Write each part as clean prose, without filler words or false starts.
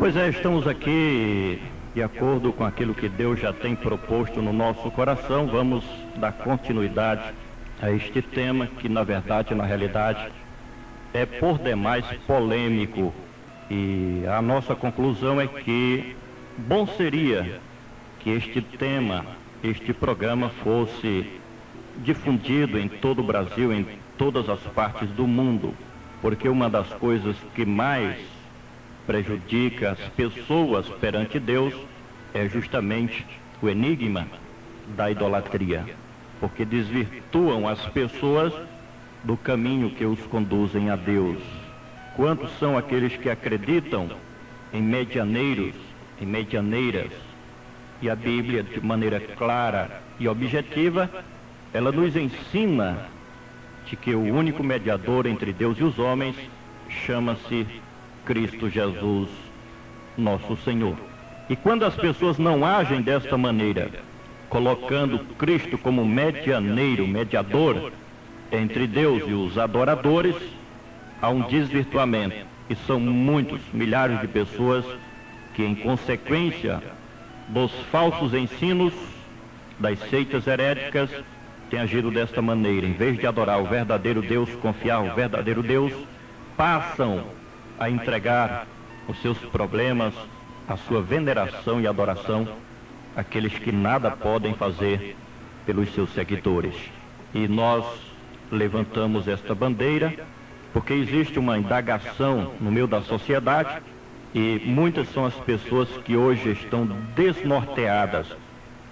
Pois é, estamos aqui de acordo com aquilo que Deus já tem proposto no nosso coração. Vamos dar continuidade a este tema que, na realidade, é por demais polêmico. E a nossa conclusão é que bom seria que este tema, este programa fosse difundido em todo o Brasil, em todas as partes do mundo, porque uma das coisas que mais prejudica as pessoas perante Deus é justamente o enigma da idolatria, porque desvirtuam as pessoas do caminho que os conduzem a Deus. Quantos são aqueles que acreditam em medianeiros, em medianeiras? E a Bíblia, de maneira clara e objetiva, ela nos ensina de que o único mediador entre Deus e os homens chama-se Cristo Jesus, nosso Senhor. E quando as pessoas não agem desta maneira, colocando Cristo como medianeiro, mediador entre Deus e os adoradores, há um desvirtuamento. E são muitos, milhares de pessoas que, em consequência dos falsos ensinos das seitas heréticas, têm agido desta maneira. Em vez de adorar o verdadeiro Deus, confiar no verdadeiro Deus, passam a entregar os seus problemas, a sua veneração e adoração àqueles que nada podem fazer pelos seus seguidores. E nós levantamos esta bandeira porque existe uma indagação no meio da sociedade e muitas são as pessoas que hoje estão desnorteadas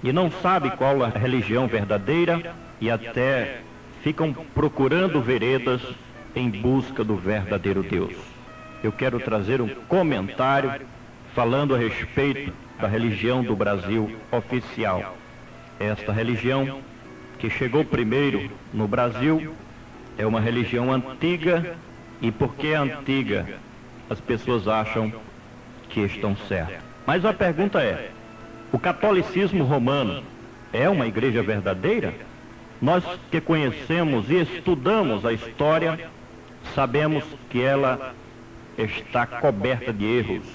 e não sabem qual a religião verdadeira e até ficam procurando veredas em busca do verdadeiro Deus. Eu quero trazer um comentário falando a respeito da religião do Brasil oficial. Esta religião que chegou primeiro no Brasil é uma religião antiga, e porque é antiga, as pessoas acham que estão certas. Mas a pergunta é: o catolicismo romano é uma igreja verdadeira? Nós que conhecemos e estudamos a história, sabemos que ela está coberta de erros.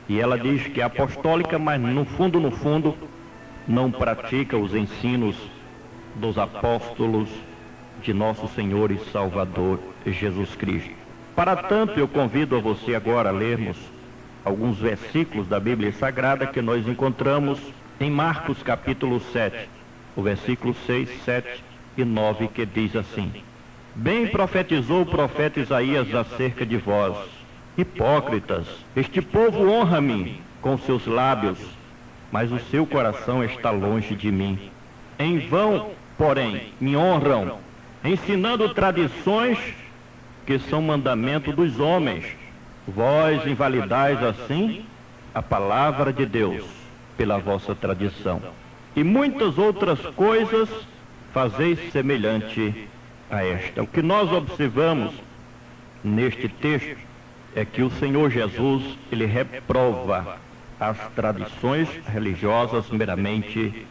E ela diz que é apostólica, mas no fundo, não pratica os ensinos dos apóstolos de nosso Senhor e Salvador Jesus Cristo. Para tanto, eu convido a você agora a lermos alguns versículos da Bíblia Sagrada que nós encontramos em Marcos capítulo 7, o versículo 6, 7 e 9, que diz assim: Bem profetizou o profeta Isaías acerca de vós, hipócritas, este povo honra-me com seus lábios, mas o seu coração está longe de mim. Em vão, porém, me honram, ensinando tradições que são mandamento dos homens. Vós invalidais assim a palavra de Deus pela vossa tradição. E muitas outras coisas fazeis semelhante a esta. O que nós observamos neste texto é que o Senhor Jesus, ele reprova as tradições religiosas meramente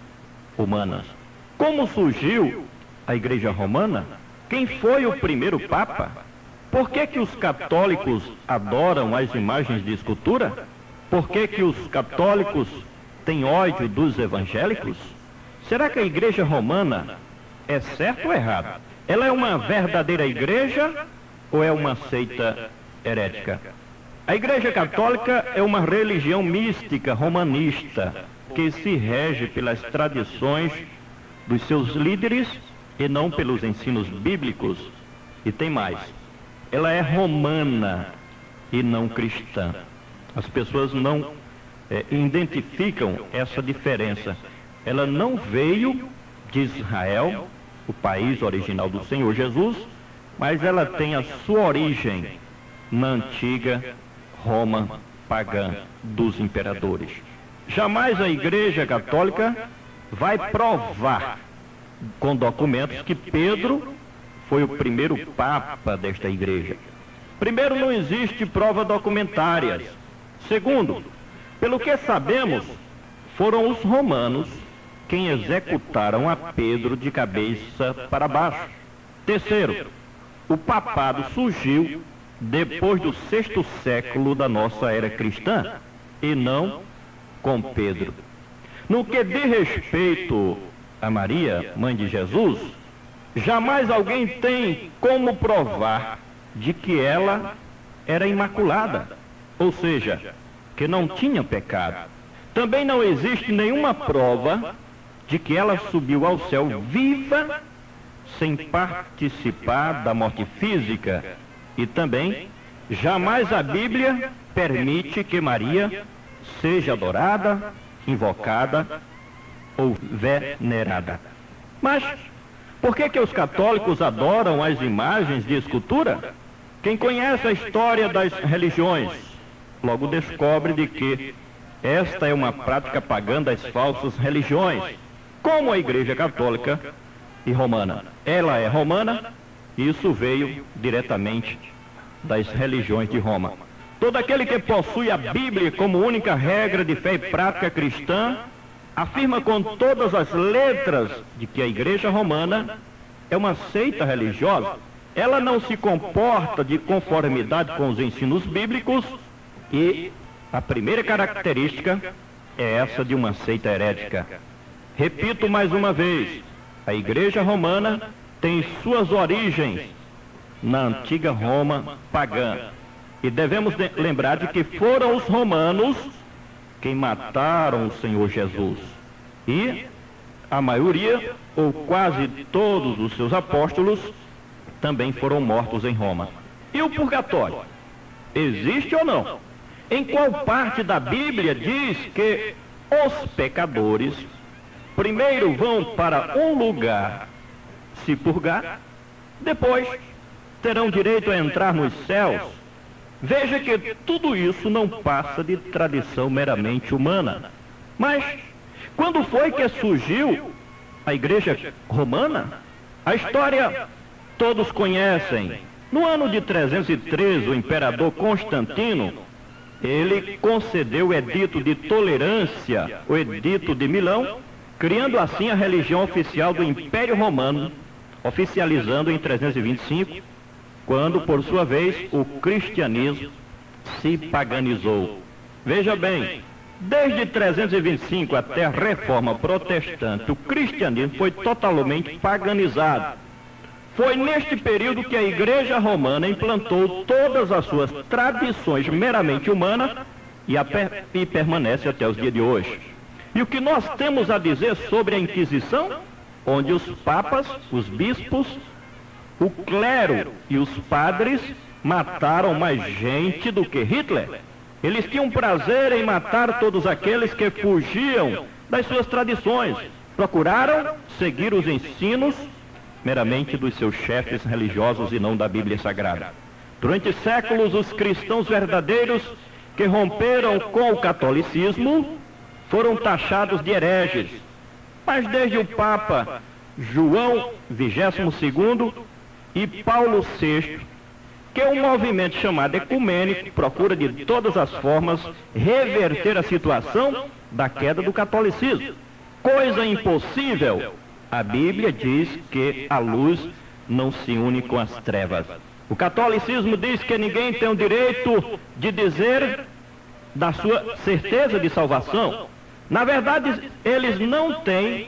humanas. Como surgiu a Igreja Romana? Quem foi o primeiro Papa? Por que os católicos adoram as imagens de escultura? Por que os católicos têm ódio dos evangélicos? Será que a Igreja Romana é certo ou errado? Ela é uma verdadeira igreja ou é uma seita herética? A Igreja Católica é uma religião mística romanista que se rege pelas tradições dos seus líderes e não pelos ensinos bíblicos. E tem mais, ela é romana e não cristã. As pessoas não identificam essa diferença. Ela não veio de Israel, o país original do Senhor Jesus, mas ela tem a sua origem na antiga Roma pagã dos imperadores. Jamais a Igreja Católica vai provar com documentos que Pedro foi o primeiro Papa desta igreja. Primeiro, não existe prova documentárias. Segundo, pelo que sabemos, foram os romanos quem executaram a Pedro de cabeça para baixo. Terceiro, o papado surgiu depois do 6º século da nossa era cristã. e não com Pedro. No que diz respeito a Maria, mãe de Jesus, jamais alguém tem como provar de que ela era imaculada, ou seja, que não tinha pecado. Também não existe nenhuma prova de que ela subiu ao céu viva, sem participar da morte física. E também, jamais a Bíblia permite que Maria seja adorada, invocada ou venerada. Mas, por que os católicos adoram as imagens de escultura? Quem conhece a história das religiões, logo descobre de que esta é uma prática pagã das falsas religiões, como a Igreja Católica e Romana. Ela é romana, e isso veio diretamente das religiões de Roma. Todo aquele que possui a Bíblia como única regra de fé e prática cristã, afirma com todas as letras de que a Igreja Romana é uma seita religiosa. Ela não se comporta de conformidade com os ensinos bíblicos e a primeira característica é essa de uma seita herética. Repito mais uma vez, a Igreja Romana tem suas origens na antiga Roma pagã. E devemos lembrar de que foram os romanos quem mataram o Senhor Jesus. E a maioria, ou quase todos os seus apóstolos, também foram mortos em Roma. E o purgatório? Existe ou não? Em qual parte da Bíblia diz que os pecadores primeiro vão para um lugar se purgar, depois terão direito a entrar nos céus? Veja que tudo isso não passa de tradição meramente humana. Mas quando foi que surgiu a Igreja Romana? A história todos conhecem. No ano de 313, o imperador Constantino, ele concedeu o edito de tolerância, o edito de Milão, criando assim a religião oficial do Império Romano, oficializando em 325, quando, por sua vez, o cristianismo se paganizou. Veja bem, desde 325 até a Reforma Protestante, o cristianismo foi totalmente paganizado. Foi neste período que a Igreja Romana implantou todas as suas tradições meramente humanas e permanece até os dias de hoje. E o que nós temos a dizer sobre a Inquisição? Onde os papas, os bispos, o clero e os padres mataram mais gente do que Hitler. Eles tinham prazer em matar todos aqueles que fugiam das suas tradições. Procuraram seguir os ensinos meramente dos seus chefes religiosos e não da Bíblia Sagrada. Durante séculos, os cristãos verdadeiros que romperam com o catolicismo foram taxados de hereges. Mas desde o Papa João XXII e Paulo VI, que um movimento chamado ecumênico procura de todas as formas reverter a situação da queda do catolicismo. Coisa impossível. A Bíblia diz que a luz não se une com as trevas. O catolicismo diz que ninguém tem o direito de dizer da sua certeza de salvação. Na verdade, eles não têm,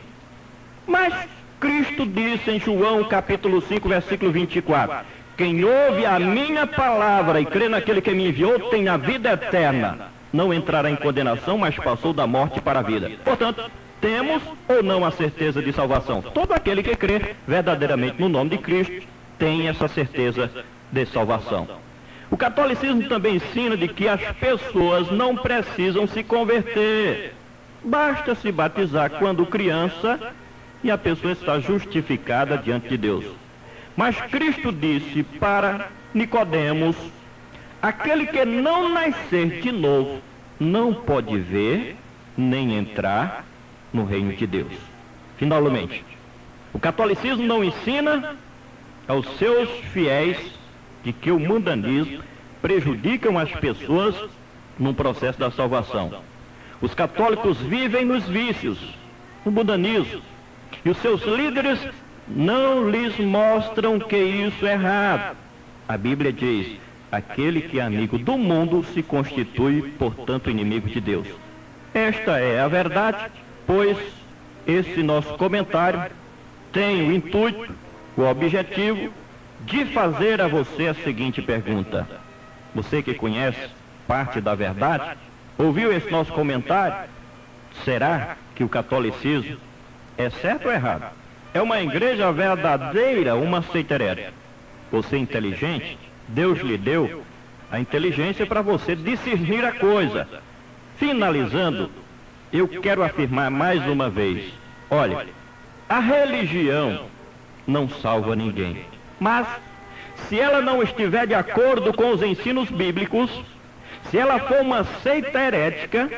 mas Cristo disse em João capítulo 5, versículo 24, quem ouve a minha palavra e crê naquele que me enviou tem a vida eterna. Não entrará em condenação, mas passou da morte para a vida. Portanto, temos ou não a certeza de salvação? Todo aquele que crê verdadeiramente no nome de Cristo tem essa certeza de salvação. O catolicismo também ensina de que as pessoas não precisam se converter. Basta se batizar quando criança e a pessoa está justificada diante de Deus. Mas Cristo disse para Nicodemos, aquele que não nascer de novo não pode ver nem entrar no reino de Deus. Finalmente, o catolicismo não ensina aos seus fiéis de que o mundanismo prejudicam as pessoas no processo da salvação. Os católicos vivem nos vícios, no mundanismo, e os seus líderes não lhes mostram que isso é errado. A Bíblia diz, aquele que é amigo do mundo se constitui, portanto, inimigo de Deus. Esta é a verdade, pois esse nosso comentário tem o intuito, o objetivo de fazer a você a seguinte pergunta. Você que conhece parte da verdade, ouviu esse nosso comentário? Será que o catolicismo é certo ou errado? É uma igreja verdadeira, uma seita herética? Você é inteligente? Deus lhe deu a inteligência para você discernir a coisa. Finalizando, eu quero afirmar mais uma vez, olha, a religião não salva ninguém, mas se ela não estiver de acordo com os ensinos bíblicos, se ela for uma seita herética,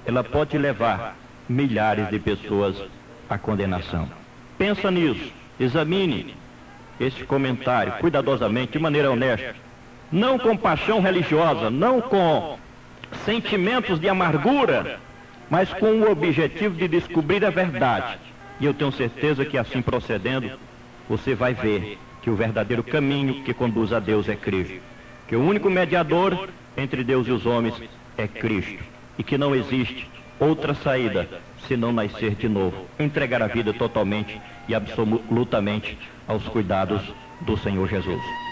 ela pode levar milhares de pessoas à condenação. Pensa nisso, examine este comentário cuidadosamente, de maneira honesta, não com paixão religiosa, não com sentimentos de amargura, mas com o objetivo de descobrir a verdade. E eu tenho certeza que assim procedendo, você vai ver que o verdadeiro caminho que conduz a Deus é Cristo, que o único mediador entre Deus e os homens é Cristo, e que não existe outra saída senão nascer de novo, entregar a vida totalmente e absolutamente aos cuidados do Senhor Jesus.